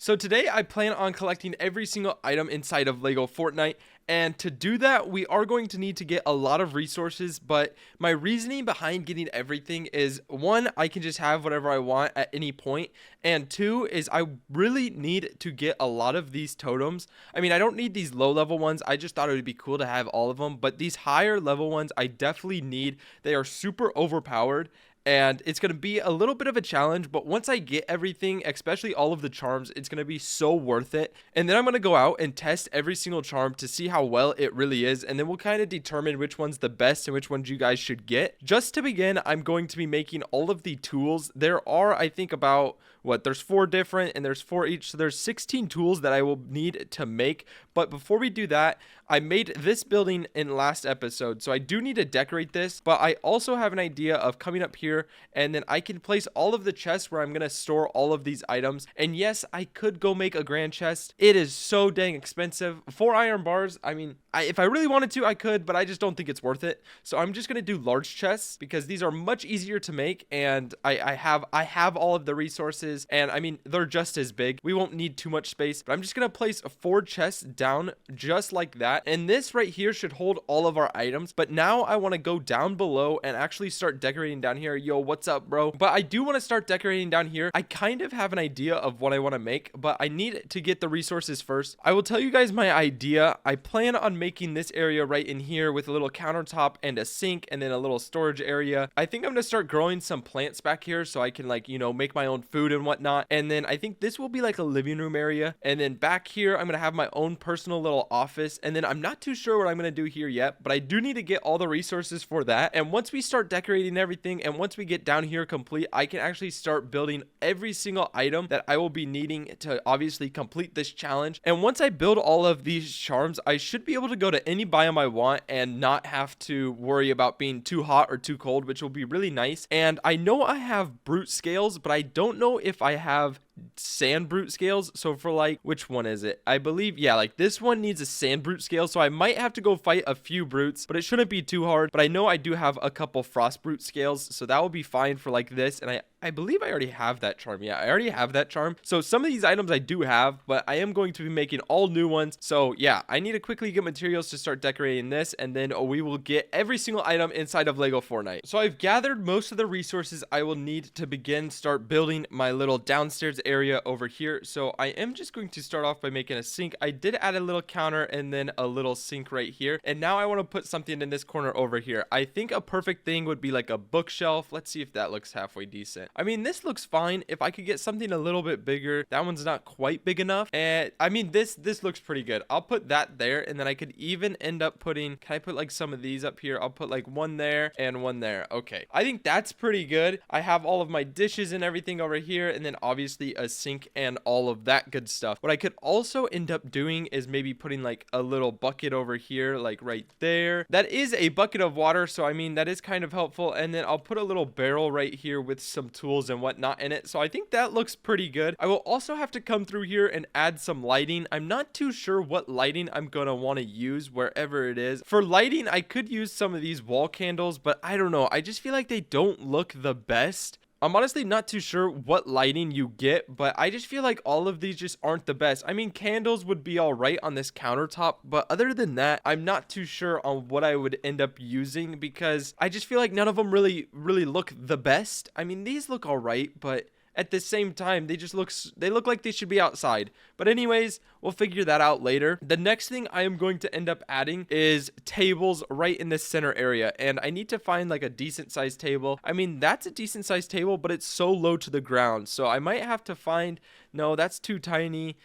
So today I plan on collecting every single item inside of Lego Fortnite, and to do that we are going to need to get a lot of resources, but my reasoning behind getting everything is one, I can just have whatever I want at any point, and two is I really need to get a lot of these totems. I mean, I don't need these low level ones, I just thought it would be cool to have all of them, but these higher level ones I definitely need. They are super overpowered and it's going to be a little bit of a challenge, but once I get everything, especially all of the charms, it's going to be so worth it. And then I'm going to go out and test every single charm to see how well it really is, and then we'll kind of determine which one's the best and which ones you guys should get. Just to begin, I'm going to be making all of the tools. There are, I think, about there's 4 different, and there's 4 each, so there's 16 tools that I will need to make. But before we do that, I made this building in last episode, so I do need to decorate this, but I also have an idea of coming up here, and then I can place all of the chests where I'm going to store all of these items. And yes, I could go make a grand chest. It is so dang expensive. 4 iron bars, I mean, if I really wanted to, I could, but I just don't think it's worth it. So I'm just going to do large chests because these are much easier to make, and I have all of the resources, and I mean, they're just as big. We won't need too much space, but I'm just going to place 4 chests down just like that. And this right here should hold all of our items. But now I want to go down below and actually start decorating down here. Yo, what's up, bro? But I do want to start decorating down here. I kind of have an idea of what I want to make, but I need to get the resources first. I will tell you guys my idea. I plan on making this area right in here with a little countertop and a sink and then a little storage area. I think I'm going to start growing some plants back here so I can, like, you know, make my own food and whatnot. And then I think this will be like a living room area. And then back here, I'm going to have my own personal little office. And then I'm not too sure what I'm going to do here yet, but I do need to get all the resources for that. And once we start decorating everything, and once we get down here complete, I can actually start building every single item that I will be needing to obviously complete this challenge. And once I build all of these charms, I should be able to go to any biome I want and not have to worry about being too hot or too cold, which will be really nice. And I know I have brute scales, but I don't know if I have sand brute scales. So for, like, which one is it? I believe, yeah, like this one needs a sand brute scale, so I might have to go fight a few brutes, but it shouldn't be too hard. But I know I do have a couple frost brute scales, so that will be fine for like this. And I believe I already have that charm. Yeah, I already have that charm. So some of these items I do have, but I am going to be making all new ones. So yeah, I need to quickly get materials to start decorating this, and then we will get every single item inside of Lego Fortnite. So I've gathered most of the resources I will need to start building my little downstairs area over here. So I am just going to start off by making a sink. I did add a little counter and then a little sink right here. And now I want to put something in this corner over here. I think a perfect thing would be like a bookshelf. Let's see if that looks halfway decent. I mean, this looks fine. If I could get something a little bit bigger, that one's not quite big enough. And I mean, this looks pretty good. I'll put that there, and then I could even end up putting, can I put like some of these up here? I'll put like one there and one there. Okay, I think that's pretty good. I have all of my dishes and everything over here, and then obviously a sink and all of that good stuff. What I could also end up doing is maybe putting like a little bucket over here, like right there. That is a bucket of water, so I mean, that is kind of helpful. And then I'll put a little barrel right here with some tools and whatnot in it. So I think that looks pretty good. I will also have to come through here and add some lighting. I'm not too sure what lighting I'm gonna want to use wherever it is. For lighting, I could use some of these wall candles, but I don't know. I just feel like they don't look the best. I'm honestly not too sure what lighting you get, but I just feel like all of these just aren't the best. I mean, candles would be all right on this countertop, but other than that, I'm not too sure on what I would end up using because I just feel like none of them really look the best. I mean, these look all right, but at the same time, they look like they should be outside. But anyways, we'll figure that out later. The next thing I am going to end up adding is tables right in this center area. And I need to find like a decent sized table. I mean, that's a decent sized table, but it's so low to the ground. So I might have to find, no, that's too tiny.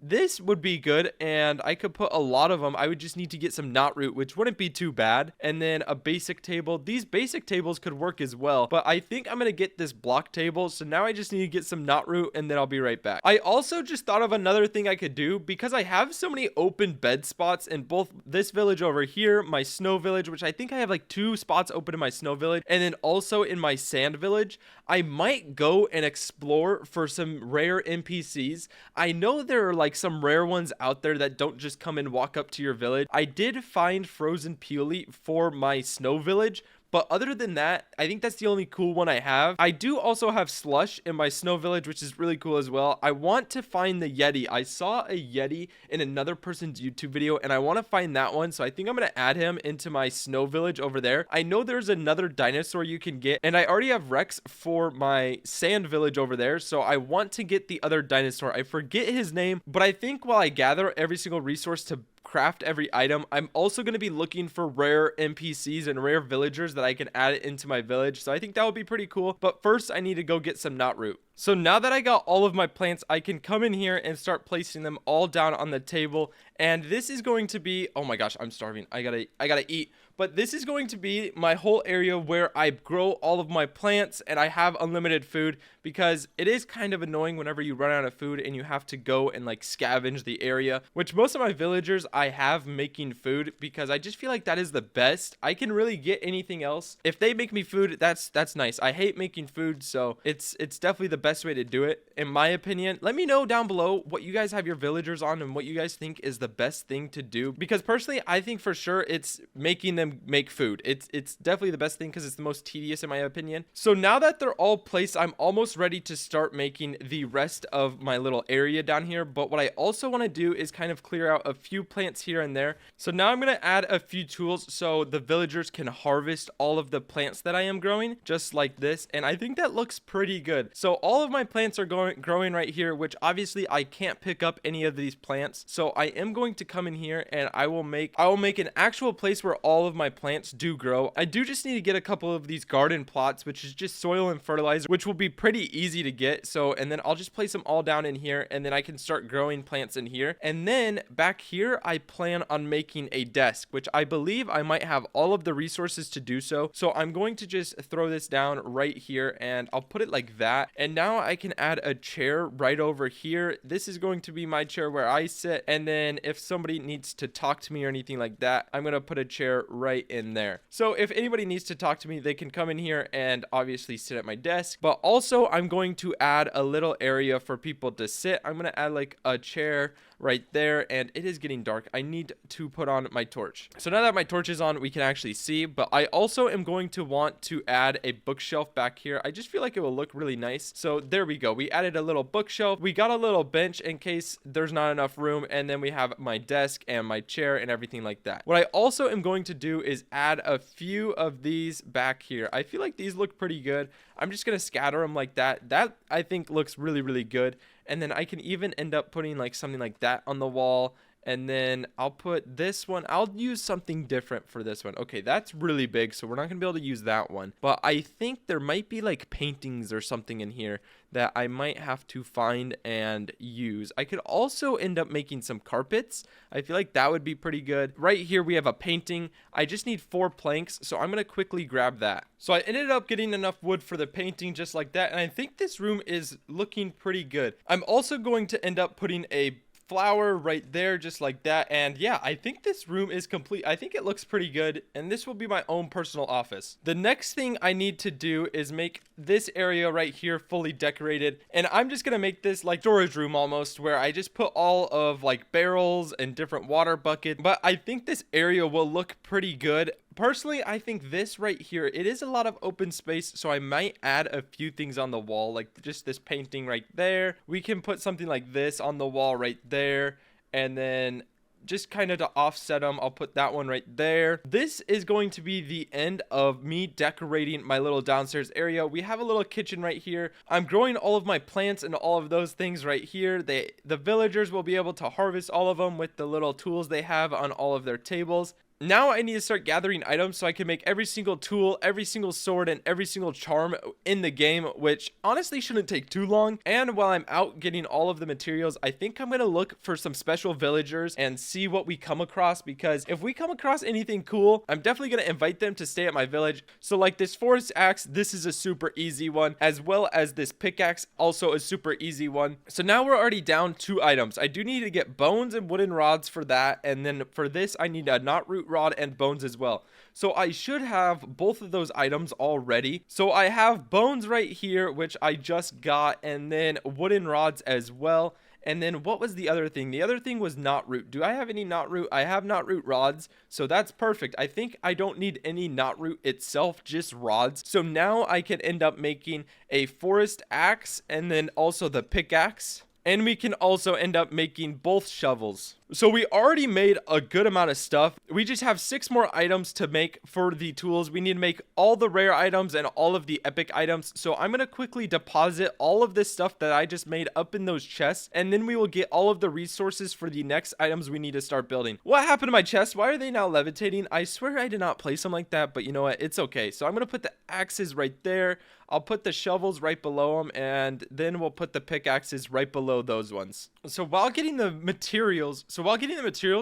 This would be good, and I could put a lot of them. I would just need to get some knot root, which wouldn't be too bad. And then a basic table. These basic tables could work as well, but I think I'm going to get this block table. So now I just need to get some knot root, and then I'll be right back. I also just thought of another thing I could do because I have so many open bed spots in both this village over here, my snow village, which I think I have like 2 spots open in my snow village, and then also in my sand village. I might go and explore for some rare NPCs. I know there are like some rare ones out there that don't just come and walk up to your village. I did find frozen Peely for my snow village, But other than that, I think that's the only cool one I have. I do also have slush in my snow village, which is really cool as well. I want to find the Yeti. I saw a Yeti in another person's YouTube video, and I want to find that one. So I think I'm going to add him into my snow village over there. I know there's another dinosaur you can get, and I already have Rex for my sand village over there. So I want to get the other dinosaur. I forget his name, but I think while I gather every single resource to craft every item, I'm also going to be looking for rare NPCs and rare villagers that I can add into my village. So I think that would be pretty cool. But first, I need to go get some knot root. So now that I got all of my plants, I can come in here and start placing them all down on the table. And this is going to be, oh my gosh, I'm starving. I gotta eat. But this is going to be my whole area where I grow all of my plants and I have unlimited food, because it is kind of annoying whenever you run out of food and you have to go and like scavenge the area, which most of my villagers I have making food, because I just feel like that is the best. I can really get anything else. If they make me food, that's nice. I hate making food, so it's definitely the best way to do it, in my opinion. Let me know down below what you guys have your villagers on and what you guys think is the best thing to do, because personally I think for sure it's making them make food. It's definitely the best thing because it's the most tedious in my opinion. So now that they're all placed, I'm almost ready to start making the rest of my little area down here. But what I also want to do is kind of clear out a few plants here and there. So now I'm going to add a few tools so the villagers can harvest all of the plants that I am growing, just like this. And I think that looks pretty good. So all of my plants are growing right here, which obviously I can't pick up any of these plants. So I am going to come in here and I will make an actual place where all of my plants do grow. I do just need to get a couple of these garden plots, which is just soil and fertilizer, which will be pretty easy to get. So, and then I'll just place them all down in here, and then I can start growing plants in here. And then back here, I plan on making a desk, which I believe I might have all of the resources to do so. So I'm going to just throw this down right here, and I'll put it like that. And now I can add a chair right over here. This is going to be my chair where I sit. And then if somebody needs to talk to me or anything like that, I'm going to put a chair right in there. So if anybody needs to talk to me, they can come in here and obviously sit at my desk. But also I'm going to add a little area for people to sit. I'm going to add like a chair right there, and it is getting dark. I need to put on my torch. So now that my torch is on, we can actually see, but I also am going to want to add a bookshelf back here. I just feel like it will look really nice. So there we go. We added a little bookshelf. We got a little bench in case there's not enough room, and then we have my desk and my chair and everything like that. What I also am going to do is add a few of these back here. I feel like these look pretty good. I'm just going to scatter them like that. That I think looks really, really good. And then I can even end up putting like something like that on the wall. And then I'll put this one. I'll use something different for this one. Okay, that's really big, so we're not going to be able to use that one. But I think there might be like paintings or something in here that I might have to find and use. I could also end up making some carpets. I feel like that would be pretty good. Right here we have a painting. I just need 4 planks, so I'm going to quickly grab that. So I ended up getting enough wood for the painting just like that, and I think this room is looking pretty good. I'm also going to end up putting a flower right there just like that, and yeah, I think this room is complete. I think it looks pretty good, and this will be my own personal office. The next thing I need to do is make this area right here fully decorated, and I'm just gonna make this like storage room almost, where I just put all of like barrels and different water buckets. But I think this area will look pretty good. Personally, I think this right here, it is a lot of open space, so I might add a few things on the wall, like just this painting right there. We can put something like this on the wall right there, and then just kind of to offset them, I'll put that one right there. This is going to be the end of me decorating my little downstairs area. We have a little kitchen right here. I'm growing all of my plants and all of those things right here. The villagers will be able to harvest all of them with the little tools they have on all of their tables. Now I need to start gathering items so I can make every single tool, every single sword, and every single charm in the game, which honestly shouldn't take too long. And while I'm out getting all of the materials, I think I'm going to look for some special villagers and see what we come across, because if we come across anything cool, I'm definitely going to invite them to stay at my village. So like this forest axe, this is a super easy one, as well as this pickaxe, also a super easy one. So now we're already down 2 items. I do need to get bones and wooden rods for that, and then for this I need a knot root rod and bones as well. So I should have both of those items already. So I have bones right here, which I just got, and then wooden rods as well. And then what was the other thing? The other thing was knot root. Do I have any knot root? I have knot root rods, so that's perfect. I think I don't need any knot root itself, just rods. So now I can end up making a forest axe and then also the pickaxe. And we can also end up making both shovels. So we already made a good amount of stuff. We just have 6 more items to make for the tools. We need to make all the rare items and all of the epic items. So I'm going to quickly deposit all of this stuff that I just made up in those chests. And then we will get all of the resources for the next items we need to start building. What happened to my chests? Why are they now levitating? I swear I did not place them like that, but you know what? It's okay. So I'm going to put the axes right there. I'll put the shovels right below them, and then we'll put the pickaxes right below those ones. So while getting the materials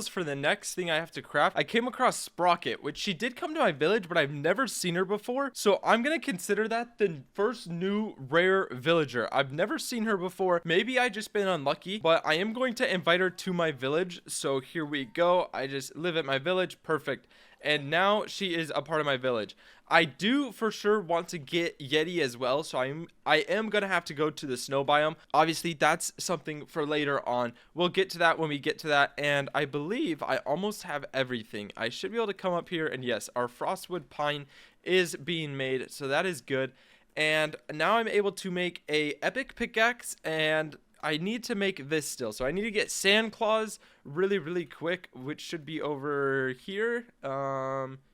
for the next thing I have to craft, I came across Sprocket, which she did come to my village, but I've never seen her before. So I'm going to consider that the first new rare villager. I've never seen her before. Maybe I just been unlucky, but I am going to invite her to my village. So here we go. I just live at my village. Perfect. And now she is a part of my village. I do for sure want to get Yeti as well, so I am gonna have to go to the snow biome. Obviously, that's something for later on. We'll get to that when we get to that, and I believe I almost have everything. I should be able to come up here, and yes, our frostwood pine is being made, so that is good. And now I'm able to make a epic pickaxe, and I need to make this still. So I need to get sand claws really quick, which should be over here.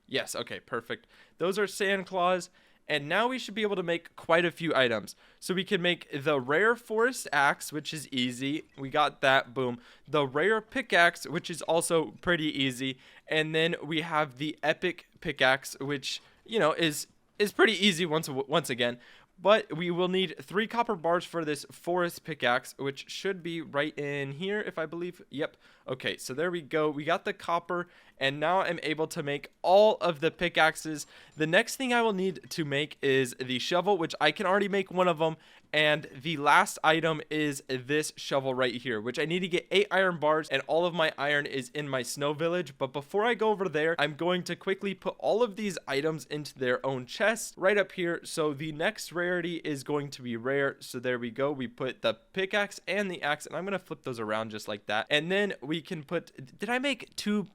Yes, okay, perfect. Those are sand claws. And now we should be able to make quite a few items. So we can make the rare forest axe, which is easy. We got that, boom. The rare pickaxe, which is also pretty easy. And then we have the epic pickaxe, which, you know, is pretty easy once again. But we will need 3 copper bars for this forest pickaxe, which should be right in here, if I believe. Yep. Okay, so there we go. We got the copper, and now I'm able to make all of the pickaxes. The next thing I will need to make is the shovel, which I can already make one of them. And the last item is this shovel right here, which I need to get 8 iron bars, and all of my iron is in my snow village. But before I go over there, I'm going to quickly put all of these items into their own chest right up here. So the next rarity is going to be rare. So there we go. We put the pickaxe and the axe, and I'm going to flip those around just like that. And then we can put, did I make 2?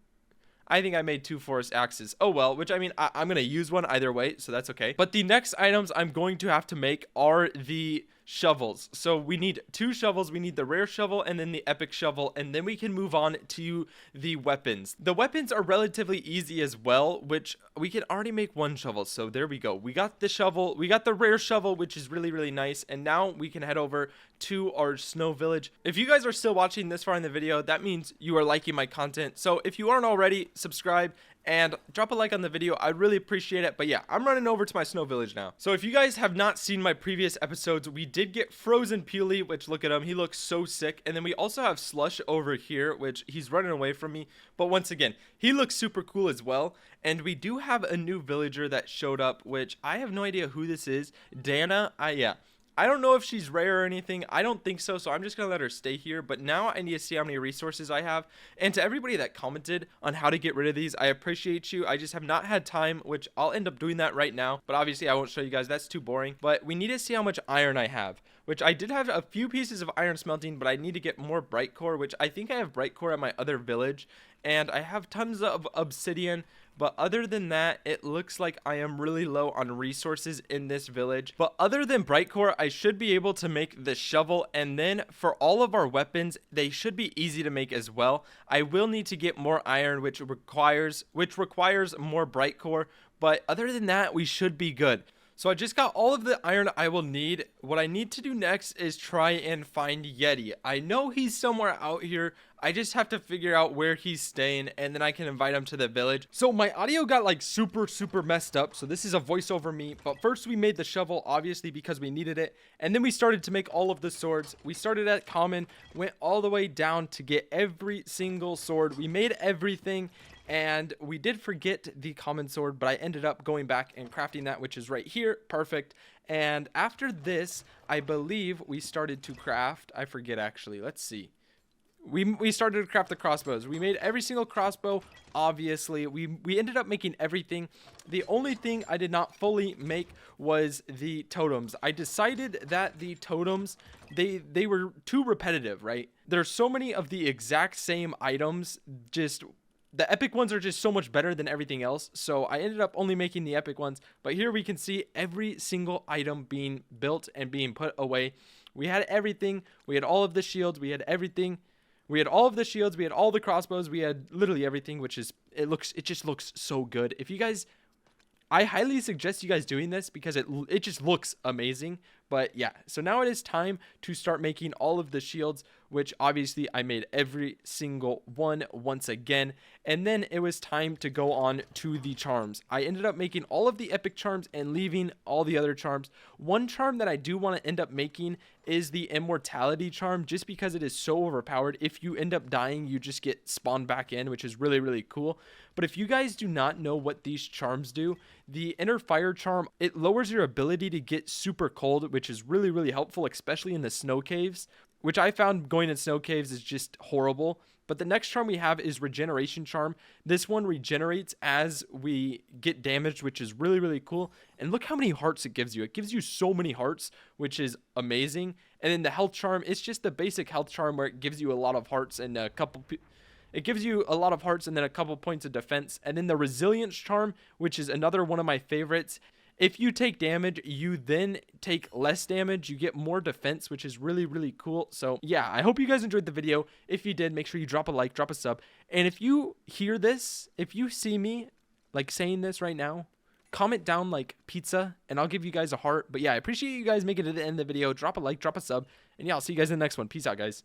I think I made 2 forest axes. Oh well, which I mean, I'm going to use one either way, so that's okay. But the next items I'm going to have to make are the shovels. So we need 2 shovels. We need the rare shovel and then the epic shovel, and then we can move on to the weapons. The weapons are relatively easy as well, which we can already make 1 shovel. So there we go. We got the shovel. We got the rare shovel, which is really nice. And now we can head over to our snow village. If you guys are still watching this far in the video, that means you are liking my content. So if you aren't already, subscribe and drop a like on the video. I really appreciate it. But yeah, I'm running over to my snow village now. So if you guys have not seen my previous episodes, we did get Frozen Peely, which look at him, he looks so sick. And then we also have Slush over here, which he's running away from me, but once again, he looks super cool as well. And we do have a new villager that showed up, which I have no idea who this is. Dana, yeah, I don't know if she's rare or anything. I don't think so, so I'm just going to let her stay here. But now I need to see how many resources I have. And to everybody that commented on how to get rid of these, I appreciate you. I just have not had time, which I'll end up doing that right now. But obviously, I won't show you guys. That's too boring. But we need to see how much iron I have, which I did have a few pieces of iron smelting, but I need to get more bright core, which I think I have bright core at my other village. And I have tons of obsidian. But other than that, it looks like I am really low on resources in this village. But other than bright core, I should be able to make the shovel. And then for all of our weapons, they should be easy to make as well. I will need to get more iron, which requires more bright core. But other than that, we should be good. So I just got all of the iron I will need. What I need to do next is try and find Yeti. I know he's somewhere out here. I just have to figure out where he's staying, and then I can invite him to the village. So my audio got like super messed up, so this is a voiceover me. But first we made the shovel, obviously, because we needed it. And then we started to make all of the swords. We started at common, went all the way down to get every single sword. We made everything. And we did forget the common sword, but I ended up going back and crafting that, which is right here. Perfect. And after this, I believe we started to craft. I forget, actually. Let's see. we started to craft the crossbows. We made every single crossbow. Obviously, we ended up making everything. The only thing I did not fully make was the totems. I decided that the totems, they were too repetitive, right? There's so many of the exact same items, just the epic ones are just so much better than everything else. So I ended up only making the epic ones. But here we can see every single item being built and being put away. We had everything. We had all of the shields. We had everything. We had all of the shields. We had all the crossbows. We had literally everything, which is, it just looks so good. If you guys, I highly suggest you guys doing this because it just looks amazing. But yeah, so now it is time to start making all of the shields, which obviously I made every single one once again. And then it was time to go on to the charms. I ended up making all of the epic charms and leaving all the other charms. One charm that I do want to end up making is the immortality charm, just because it is so overpowered. If you end up dying, you just get spawned back in, which is really, really cool. But if you guys do not know what these charms do, the inner fire charm, it lowers your ability to get super cold, which is really, really helpful, especially in the snow caves, which I found going in snow caves is just horrible. But the next charm we have is regeneration charm. This one regenerates as we get damaged, which is really, really cool. And look how many hearts it gives you. It gives you so many hearts, which is amazing. And then the health charm, it's just the basic health charm where it gives you a lot of hearts and a couple it gives you a lot of hearts and then a couple points of defense. And then the resilience charm, which is another one of my favorites. If you take damage, you then take less damage. You get more defense, which is really, really cool. So yeah, I hope you guys enjoyed the video. If you did, make sure you drop a like, drop a sub. And if you hear this, if you see me like saying this right now, comment down like pizza and I'll give you guys a heart. But yeah, I appreciate you guys making it to the end of the video. Drop a like, drop a sub. And yeah, I'll see you guys in the next one. Peace out, guys.